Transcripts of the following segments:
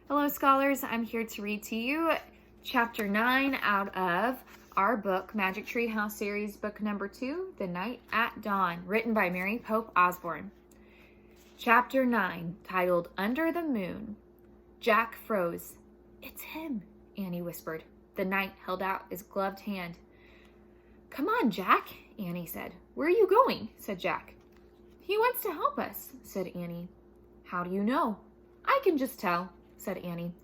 Hello, scholars. I'm here to read to you Chapter 9 out of our book, Magic Tree House Series, book number 2, The Night at Dawn, written by Mary Pope Osborne. Chapter 9, titled Under the Moon. Jack froze. "It's him," Annie whispered. The knight held out his gloved hand. "Come on, Jack," Annie said. "Where are you going?" said Jack. "He wants to help us," said Annie. "How do you know?" "I can just tell," said Annie.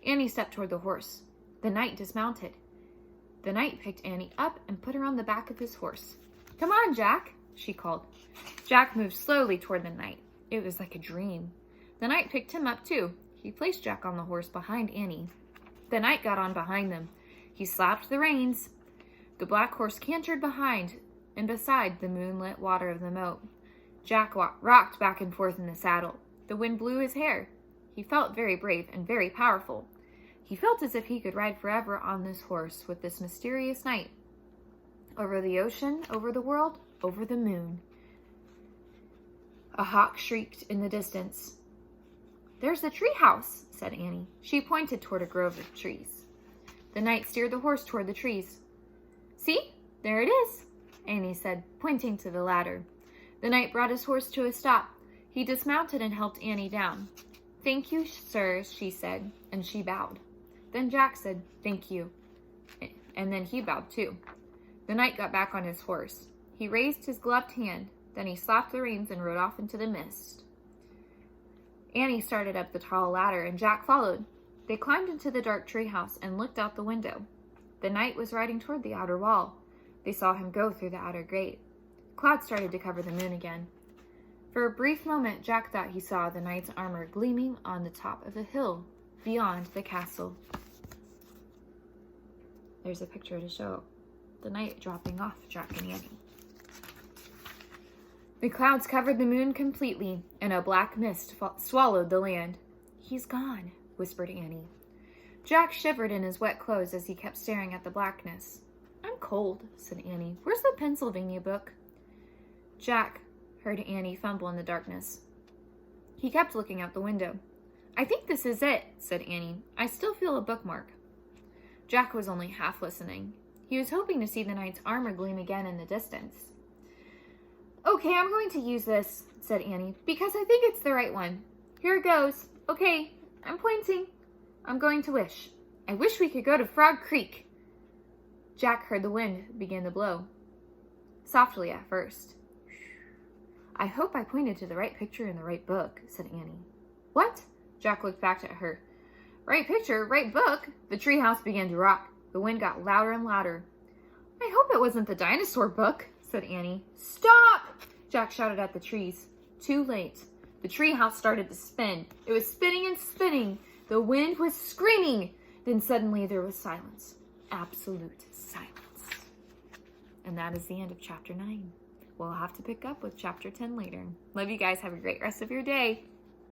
Annie stepped toward the horse. The knight dismounted. The knight picked Annie up and put her on the back of his horse. "Come on, Jack," she called. Jack moved slowly toward the knight. It was like a dream. The knight picked him up too. He placed Jack on the horse behind Annie. The knight got on behind them. He slapped the reins. The black horse cantered behind and beside the moonlit water of the moat. Jack rocked back and forth in the saddle. The wind blew his hair. He felt very brave and very powerful. He felt as if he could ride forever on this horse with this mysterious knight. Over the ocean, over the world, over the moon. A hawk shrieked in the distance. "There's the tree house," said Annie. She pointed toward a grove of trees. The knight steered the horse toward the trees. "See, there it is," Annie said, pointing to the ladder. The knight brought his horse to a stop. He dismounted and helped Annie down. "Thank you, sir," she said, and she bowed. Then Jack said, "Thank you," and then he bowed too. The knight got back on his horse. He raised his gloved hand, then he slapped the reins and rode off into the mist. Annie started up the tall ladder, and Jack followed. They climbed into the dark treehouse and looked out the window. The knight was riding toward the outer wall. They saw him go through the outer gate. Clouds started to cover the moon again. For a brief moment, Jack thought he saw the knight's armor gleaming on the top of the hill beyond the castle. There's a picture to show the knight dropping off Jack and Annie. The clouds covered the moon completely, and a black mist swallowed the land. "He's gone," whispered Annie. Jack shivered in his wet clothes as he kept staring at the blackness. "I'm cold," said Annie. "Where's the Pennsylvania book?" Jack heard Annie fumble in the darkness. He kept looking out the window. "I think this is it," said Annie. "I still feel a bookmark." Jack was only half listening. He was hoping to see the knight's armor gleam again in the distance. "Okay, I'm going to use this," said Annie, "because I think it's the right one. Here it goes. Okay, I'm pointing. I'm going to wish. I wish we could go to Frog Creek." Jack heard the wind begin to blow. Softly at first. "I hope I pointed to the right picture in the right book," said Annie. "What?" Jack looked back at her. "Right picture, right book." The treehouse began to rock. The wind got louder and louder. "I hope it wasn't the dinosaur book," said Annie. "Stop!" Jack shouted at the trees. Too late. The treehouse started to spin. It was spinning and spinning. The wind was screaming. Then suddenly there was silence. Absolute silence. And that is the end of Chapter 9. We'll have to pick up with Chapter 10 later. Love you guys. Have a great rest of your day.